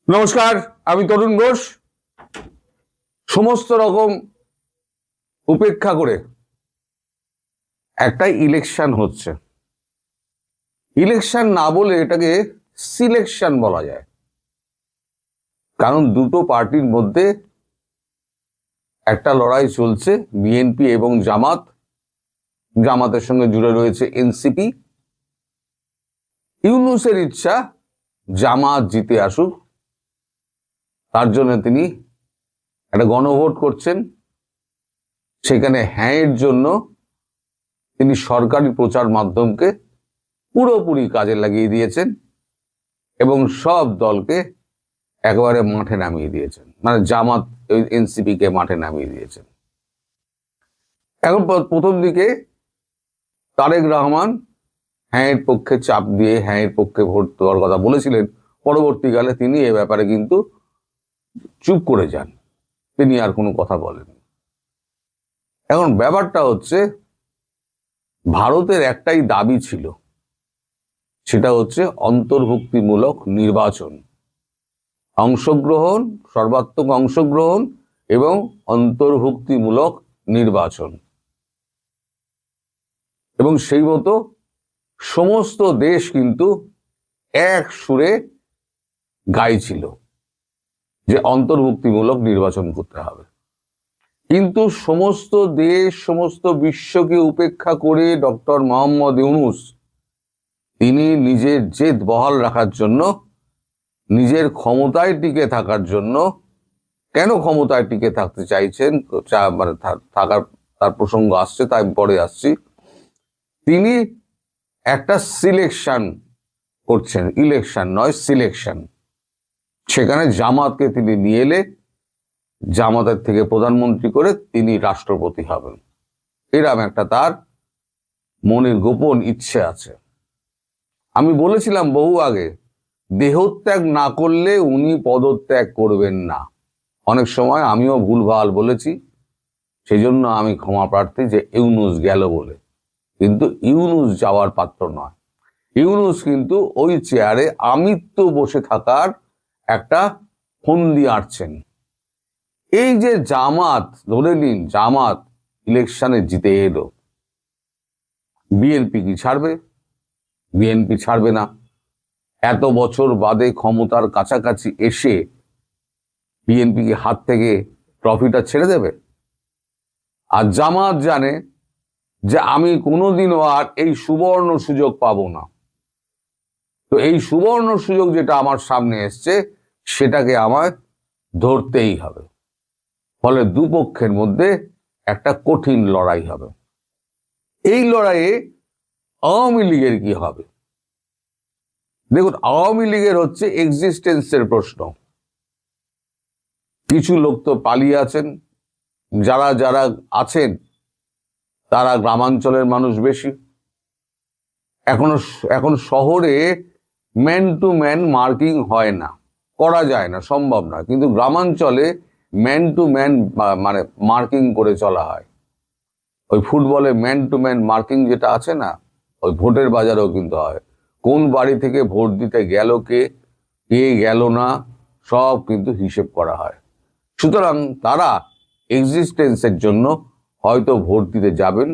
নমস্কার, আমি তরুণ ঘোষ। সমস্ত রকম উপেক্ষা করে একটা ইলেকশন হচ্ছে। ইলেকশন না বলে এটাকে সিলেকশন বলা যায়, কারণ দুটো পার্টির মধ্যে একটা লড়াই চলছে। বিএনপি এবং জামাত, জামাতের সঙ্গে জুড়ে রয়েছে এনসিপি। ইউনূসের ইচ্ছা জামাত জিতে আসুক, তার জন্য তিনি একটা গণভোট করছেন। সেখানে হ্যাঁ এর জন্য তিনি সরকারি প্রচার মাধ্যমকে পুরোপুরি কাজে লাগিয়ে দিয়েছেন এবং সব দলকে একেবারে মাঠে নামিয়ে দিয়েছেন, মানে জামাত এনসিপি কে মাঠে নামিয়ে দিয়েছেন। এখন প্রথম দিকে তারেক রহমান হ্যাঁ এর পক্ষে চাপ দিয়ে হ্যাঁ এর পক্ষে ভোট দেওয়ার কথা বলেছিলেন। পরবর্তীকালে তিনি এ ব্যাপারে কিন্তু চুপ করে যান, তিনি আর কোনো কথা বলেন। এখন ব্যাপারটা হচ্ছে, ভারতের একটাই দাবি ছিল, সেটা হচ্ছে অন্তর্ভুক্তিমূলক নির্বাচন, অংশগ্রহণ, সর্বাত্মক অংশগ্রহণ এবং অন্তর্ভুক্তিমূলক নির্বাচন। এবং সেই মতো সমস্ত দেশ কিন্তু এক সুরে গাইছিল যে অন্তর্ভুক্তিমূলক নির্বাচন করতে হবে। কিন্তু সমস্ত দেশ, সমস্ত বিশ্বকে উপেক্ষা করে ডক্টর মোহাম্মদ ইউনূস তিনি নিজের জেদ বহাল রাখার জন্য, নিজের ক্ষমতায় টিকে থাকার জন্য, কেন ক্ষমতায় টিকে থাকতে চাইছেন, মানে থাকার তার প্রসঙ্গ আসছে, তাই পরে আসছি, তিনি একটা সিলেকশন করছেন, ইলেকশন নয় সিলেকশন। সেখানে জামাতকে তিনি নিয়ে এলে জামাতের থেকে প্রধানমন্ত্রী করে তিনি রাষ্ট্রপতি হবেন, এরকম একটা তার মনের গোপন ইচ্ছে আছে। আমি বলেছিলাম বহু আগে, দেহত্যাগ না করলে উনি পদত্যাগ করবেন না। অনেক সময় আমিও ভুলভাল বলেছি, সেই জন্য আমি ক্ষমা প্রার্থী যে ইউনূস গেল বলে। কিন্তু ইউনূস যাওয়ার পাত্র নয়। ইউনূস কিন্তু ওই চেয়ারে আমৃত্যু বসে থাকার একটা ফন্দি আঁটছেন। এই যে জামাত, ধরে নিন জামাত ইলেকশনে জিতে এলো, বিএনপি কি ছাড়বে? বিএনপি ছাড়বে না। এত বছর বাদে ক্ষমতার কাছাকাছি এসে বিএনপি কি হাত থেকে ট্রফিটা ছেড়ে দেবে? আর জামাত জানে যে আমি কোনোদিনও আর এই সুবর্ণ সুযোগ পাবো না। তো এই সুবর্ণ সুযোগ যেটা আমার সামনে এসছে, সেটাকে আমায় ধরতেই হবে। ফলে দুপক্ষের মধ্যে একটা কঠিন লড়াই হবে। এই লড়াইয়ে আওয়ামী লীগের কি হবে? দেখুন, আওয়ামী লীগের হচ্ছে এক্সিস্টেন্সের প্রশ্ন। কিছু লোক তো পালিয়ে আছেন, যারা যারা আছেন তারা গ্রামাঞ্চলের মানুষ বেশি। এখন শহরে ম্যান টু ম্যান মার্কিং হয় না, করা যায় না, সম্ভব না। কিন্তু গ্রামাঞ্চলে ম্যান টু ম্যান মানে মার্কিং করে চলা হয়। ওই ফুটবলে ম্যান টু ম্যান মার্কিং যেটা আছে না, ওই ভোটের বাজারেও কিন্তু হয়। কোন বাড়ি থেকে ভোট দিতে গেল কে, কে গেল না, সব কিন্তু হিসেব করা হয়। সুতরাং তারা এক্সিস্টেন্সের জন্য হয়তো ভোট দিতে যাবেন,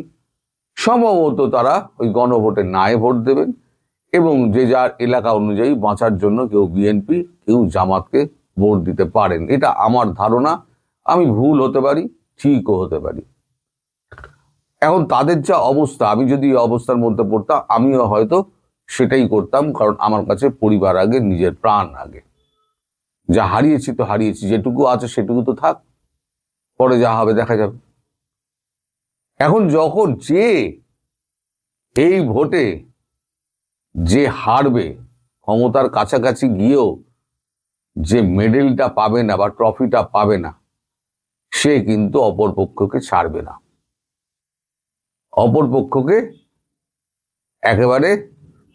সম্ভবত তারা ওই গণভোটে নাই ভোট দেবেন এবং যে যার এলাকা অনুযায়ী বাঁচার জন্য কেউ বিএনপি, কেউ জামাতকে ভোট দিতে পারেন। এটা আমার ধারণা। আমি ভুল হতে পারি, ঠিকও হতে পারি। এখন তাদের যা অবস্থা, আমি যদি এই অবস্থার মধ্যে পড়তাম আমিও হয়তো সেটাই করতাম, কারণ আমার কাছে পরিবার আগে, নিজের প্রাণ আগে। যা হারিয়েছি তো হারিয়েছি, যেটুকু আছে সেটুকু তো থাক, পরে যা হবে দেখা যাবে। এখন যখন যে এই ভোটে যে হারবে, ক্ষমতার কাছাকাছি গিয়েও যে মেডেলটা পাবে না বা ট্রফিটা পাবে না, সে কিন্তু অপরপক্ষকে ছাড়বে না, অপরপক্ষকে একেবারে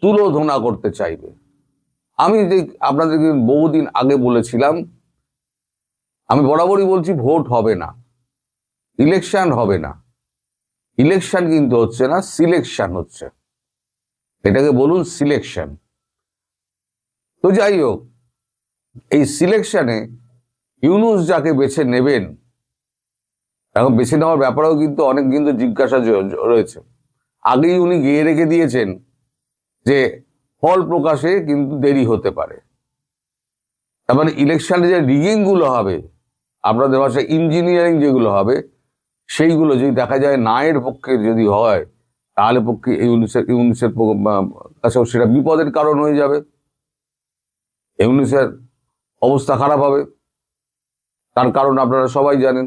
তুলোধনা করতে চাইবে। আমি যে আপনাদেরকে বহুদিন আগে বলেছিলাম, আমি বরাবরই বলছি ভোট হবে না, ইলেকশন হবে না। ইলেকশন কিন্তু হচ্ছে না, সিলেকশন হচ্ছে। এটাকে বলুন সিলেকশন। তো যাই হোক, এই সিলেকশনে ইউনূস যাকে বেছে নেবেন, এখন বেছে নেওয়ার ব্যাপারেও কিন্তু অনেক কিন্তু জিজ্ঞাসা রয়েছে। আগেই উনি গিয়ে রেখে দিয়েছেন যে ফল প্রকাশে কিন্তু দেরি হতে পারে। তার মানে ইলেকশনে যে রিগিং গুলো হবে, আপনাদের ভাষায় ইঞ্জিনিয়ারিং যেগুলো হবে, সেইগুলো যদি দেখা যায় নায়ের পক্ষে যদি হয়, তাহলে পক্ষে ইউনূসের কাছে সেটা বিপদের কারণ হয়ে যাবে। ইউনূসের অবস্থা খারাপ হবে। তার কারণ আপনারা সবাই জানেন,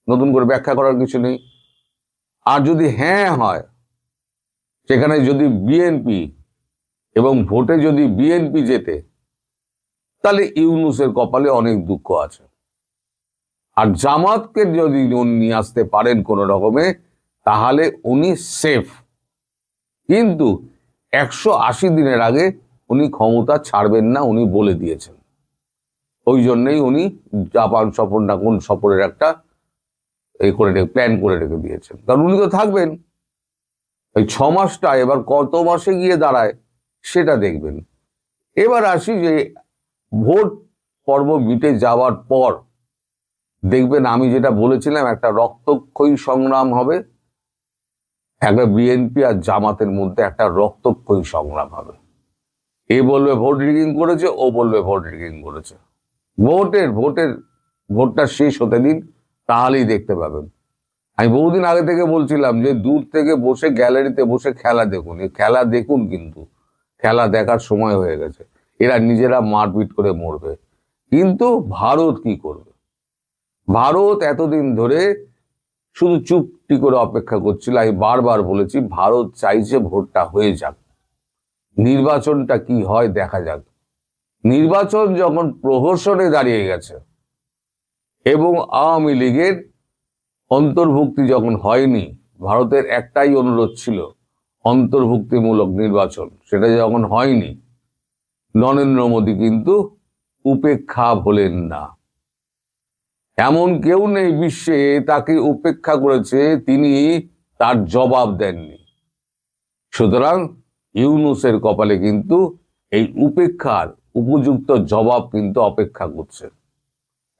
নতুন করে ব্যাখ্যা করার কিছু নেই। আর যদি হ্যাঁ হয়, সেখানে যদি বিএনপি এবং ভোটে যদি বিএনপি জেতে, তাহলে ইউনূসের কপালে অনেক দুঃখ আছে। আর জামাতকে যদি নিয়ে আসতে পারেন কোন রকমে, তাহলে উনি সেফ। কিন্তু 180 দিনের আগে উনি ক্ষমতা ছাড়বেন না, উনি বলে দিয়েছেন। ওই জন্যই উনি জাপান সফর না কোন সফরের একটা প্ল্যান করে রেখে দিয়েছেন। কারণ উনি তো থাকবেন ওই 6 মাসটা, এবার কত মাসে গিয়ে দাঁড়ায় সেটা দেখবেন। এবার আসি যে ভোট পর্ব মিটে যাওয়ার পর দেখবেন, আমি যেটা বলেছিলাম, একটা রক্তক্ষয়ী সংগ্রাম হবে। একটা বিএনপি আর জামাতের মধ্যে একটা রক্তক্ষয়ী সংগ্রাম হবে। এ বলবে ভোট রিগিং করেছে, ও বলবে ভোট রিগিং করেছে। ভোটটা শেষ হতে দিন, তাহলেই দেখতে পাবেন। আমি বহুদিন আগে থেকে বলছিলাম যে দূর থেকে বসে গ্যালারিতে বসে খেলা দেখুন, খেলা দেখুন, কিন্তু খেলা দেখার সময় হয়ে গেছে। এরা নিজেরা মারপিট করে মরবে। কিন্তু ভারত কি করবে? ভারত এতদিন ধরে শুধু চুপটি করে অপেক্ষা করছিল। আমি বারবার বলেছি, ভারত চাইছে ভোটটা হয়ে যাক, নির্বাচনটা কি হয় দেখা যাক। নির্বাচন যখন প্রহসনে দাঁড়িয়ে গেছে এবং আওয়ামী লীগের অন্তর্ভুক্তি যখন হয়নি, ভারতের একটাই অনুরোধ ছিল অন্তর্ভুক্তিমূলক নির্বাচন, সেটা যখন হয়নি, নরেন্দ্র মোদী কিন্তু উপেক্ষা হলেন না। এমন কেউ নেই বিশ্বে তাকে উপেক্ষা করেছে, তিনি তার জবাব দেননি। সুতরাং ইউনূসের কপালে কিন্তু এই উপেক্ষার উপযুক্ত জবাব কিন্তু অপেক্ষা করছে।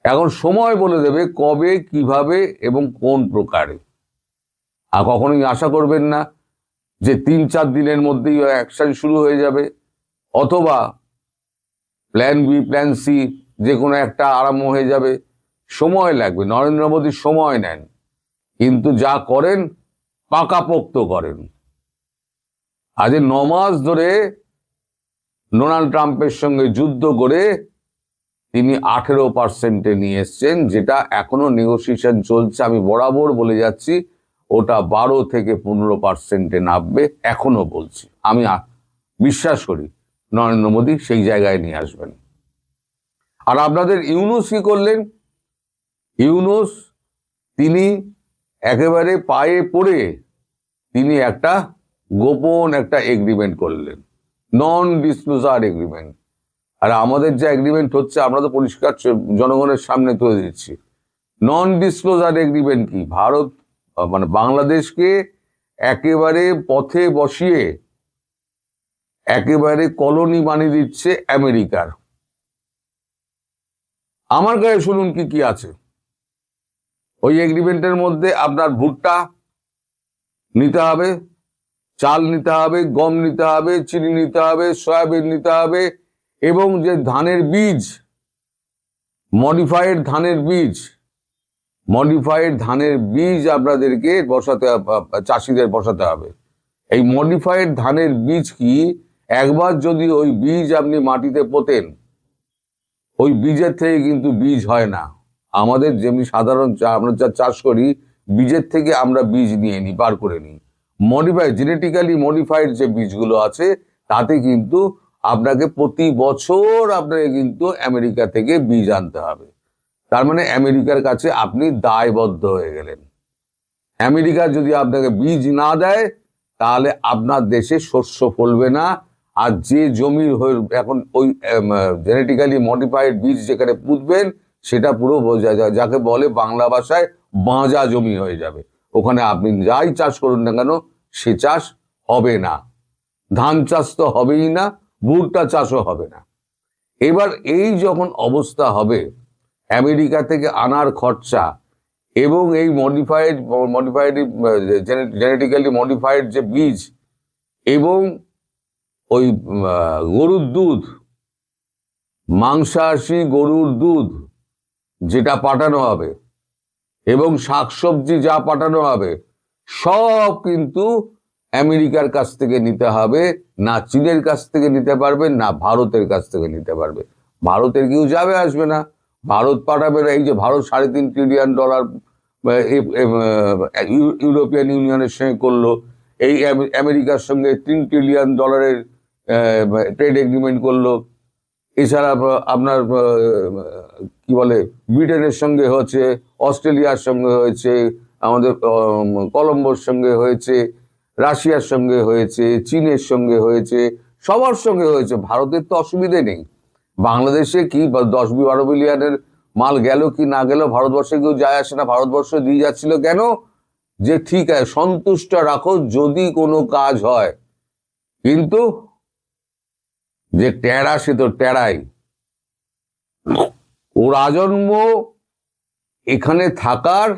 এখন সময় বলে দেবে কবে, কিভাবে এবং কোন প্রকারে। আর কখনোই আশা করবেন না যে 3-4 দিনের মধ্যেই অ্যাকশন শুরু হয়ে যাবে, অথবা প্ল্যান বি প্ল্যান সি যে কোনো একটা আরম্ভ হয়ে যাবে। সময় লাগবে। নরেন্দ্র মোদী সময় নেন, কিন্তু যা করেন পাকাপোক্ত করেন। আজ 9 মাস ধরে ডোনাল্ড ট্রাম্পের সঙ্গে যুদ্ধ করে তিনি 18% নিয়ে এসছেন, যেটা এখনো নেগোসিয়েশন চলছে। আমি বরাবর বলে যাচ্ছি ওটা 12 থেকে 15% নামবে, এখনো বলছি। আমি বিশ্বাস করি নরেন্দ্র মোদী সেই জায়গায় নিয়ে আসবেন। আর আপনাদের ইউনূস কি করলেন? ইউনূস তিনি একেবারে পায়ে পড়ে তিনি একটা গোপন একটা এগ্রিমেন্ট করলেন, নন ডিসক্লোজার এগ্রিমেন্ট। আর আমাদের যে এগ্রিমেন্ট হচ্ছে, আমরা তো পরিষ্কার জনগণের সামনে তুলে দিচ্ছি। নন ডিসক্লোজার এগ্রিমেন্ট কি? ভারত মানে বাংলাদেশকে একেবারে পথে বসিয়ে একেবারে কলোনি বানিয়ে দিচ্ছে আমেরিকার। আমার কাছে শুনুন কি কি আছে ওই এগ্রিমেন্টের মধ্যে। আপনার ভুট্টা নিতে হবে, চাল নিতে হবে, গম নিতে হবে, চিনি নিতে হবে, সয়াবিন নিতে হবে, এবং যে ধানের বীজ, মডিফাইড ধানের বীজ আপনাদেরকে বসাতে, চাষিদের বসাতে হবে। এই মডিফাইড ধানের বীজ কি, একবার যদি ওই বীজ আপনি মাটিতে পোতেন, ওই বীজের থেকে কিন্তু বীজ হয় না। আমাদের যেমনি সাধারণ আমরা যা চাষ করি, বীজের থেকে আমরা বীজ নিয়ে নিই, বার করে নিই। জেনেটিক্যালি মডিফাইড যে বীজগুলো আছে, তাতে কিন্তু আপনাকে প্রতি বছর আপনাকে কিন্তু আমেরিকা থেকে বীজ আনতে হবে। তার মানে আমেরিকার কাছে আপনি দায়বদ্ধ হয়ে গেলেন। আমেরিকা যদি আপনাকে বীজ না দেয়, তাহলে আপনার দেশে শস্য ফলবে না। আর যে জমির এখন ওই জেনেটিক্যালি মডিফাইড বীজ যেখানে পুঁতবেন, সেটা পুরো যাকে বলে বাংলা ভাষায় বাঁজা জমি হয়ে যাবে। ওখানে আপনি যাই চাষ করুন না কেন, সে চাষ হবে না। ধান চাষ তো হবেই না, ভুট্টা চাষও হবে না। এবার এই যখন অবস্থা হবে, আমেরিকা থেকে আনার খরচা এবং এই মডিফাইড জেনেটিক্যালি মডিফাইড যে বীজ এবং ওই গরুর দুধ, মাংসাশী গরুর দুধ যেটা পাঠানো হবে এবং শাকসবজি যা পাঠানো হবে, সব কিন্তু আমেরিকার কাছ থেকে নিতে হবে। না চীনের কাছ থেকে নিতে পারবে, না ভারতের কাছ থেকে নিতে পারবে। ভারতের কেউ যাবে আসবে না, ভারত পাঠাবে না। এই যে ভারত $3.5 ট্রিলিয়ন ইউরোপিয়ান ইউনিয়নের সঙ্গে করলো, এই আমেরিকার সঙ্গে $3 ট্রিলিয়ন ট্রেড এগ্রিমেন্ট করলো, এছাড়া আপনার কি বলে ব্রিটেনের সঙ্গে হয়েছে, অস্ট্রেলিয়ার সঙ্গে হয়েছে, আমাদের কলম্বোর সঙ্গে হয়েছে, রাশিয়ার সঙ্গে হয়েছে, চীনের সঙ্গে হয়েছে, সবার সঙ্গে হয়েছে। ভারতের তো অসুবিধে নেই। বাংলাদেশে কি 10-12 বিলিয়নের মাল গেল কি না গেল ভারতবর্ষে কেউ যায় আসে না। ভারতবর্ষ দিয়ে যাচ্ছিল কেন? যে ঠিক আছে, সন্তুষ্ট রাখো যদি কোনো কাজ হয়, কিন্তু যে টেরা সে তো টেরাই। ওর আজন্ম এখানে থাকার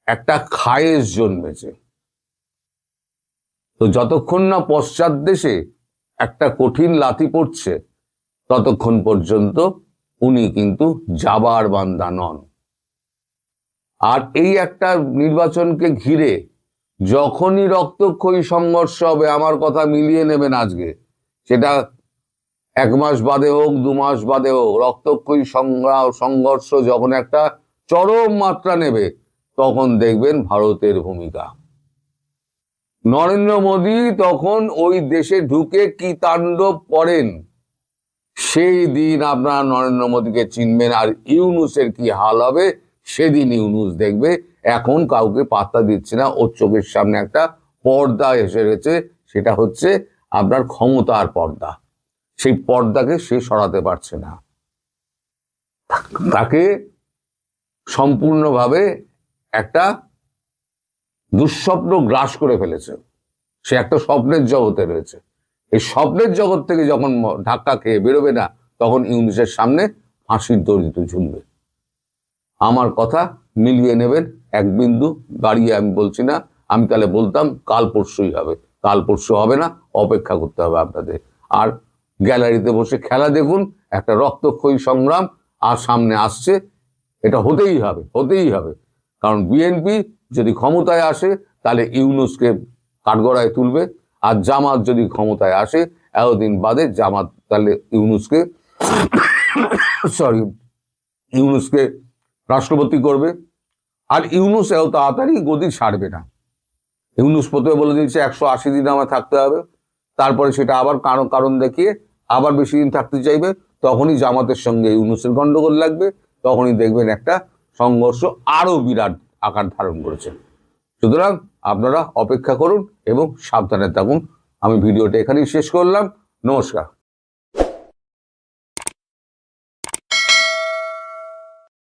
একটা খায়েশ জন্মেছে। তো যতক্ষণ না পশ্চাৎ দেশে একটা কঠিন লাথি পড়ছে, ততক্ষণ পর্যন্ত উনি কিন্তু যাবার বান্দা নন। আর এই একটা নির্বাচনকে ঘিরে যখনই রক্তক্ষয়ী সংঘর্ষ হবে, আমার কথা মিলিয়ে নেবেন আজকে, সেটা 1 মাস বাদে হোক, 2 মাস বাদে হোক, রক্তক্ষয়ী সংঘর্ষ যখন একটা চরম মাত্রা নেবে, তখন দেখবেন ভারতের ভূমিকা। নরেন্দ্র মোদী তখন ওই দেশে ঢুকে কি তাণ্ডব করেন, সেই দিন আপনারা নরেন্দ্র মোদীকে চিনবেন। আর ইউনূসের কি হাল হবে সেদিন ইউনূস দেখবে। এখন কাউকে পাত্তা দিচ্ছে না, ওর চোখের সামনে একটা পর্দা এসে গেছে, সেটা হচ্ছে আপনার ক্ষমতার পর্দা। সেই পর্দাকে সে সরাতে পারছে না, তাকে সম্পূর্ণভাবে একটা দুঃস্বপ্ন গ্রাস করে ফেলেছে। সে একটা স্বপ্নের জগতে রয়েছে। এই স্বপ্নের জগৎ থেকে যখন ধাক্কা খেয়ে বেরোবে না, তখন ইউনূসের সামনে ফাঁসির দড়িতে ঝুলবে। আমার কথা মিলিয়ে নেবেন, এক বিন্দু বাড়িয়ে আমি বলছি না। আমি তাহলে বলতাম কাল পরশুই হবে, কাল পরশু হবে না, অপেক্ষা করতে হবে আপনাদের। আর গ্যালারিতে বসে খেলা দেখুন, একটা রক্তক্ষয়ী সংগ্রাম আর সামনে আসছে। এটা হতেই হবে, হতেই হবে। কারণ বিএনপি যদি ক্ষমতায় আসে, তাহলে ইউনূসকে কাঠগড়ায় তুলবে। আর জামাত যদি ক্ষমতায় আসে, এতদিন বাদে জামাত তাহলে ইউনূসকে রাষ্ট্রপতি করবে। আর ইউনূস এত তাড়াতাড়ি গদি ছাড়বে না। ইউনূস প্রথমে বলে দিচ্ছে 180 দিন আমার থাকতে হবে, তারপরে সেটা আবার কারণ দেখিয়ে আবার বেশি দিন থাকতে চাইবে। তখনই জামাতের সঙ্গে ইউনূসের গন্ডগোল লাগবে, তখনই দেখবেন একটা সংঘর্ষ আরো বিরাট আকার ধারণ করেছে। সুতরাং আপনারা অপেক্ষা করুন এবং সাবধানে থাকুন। আমি ভিডিওটা এখানেই শেষ করলাম। নমস্কার।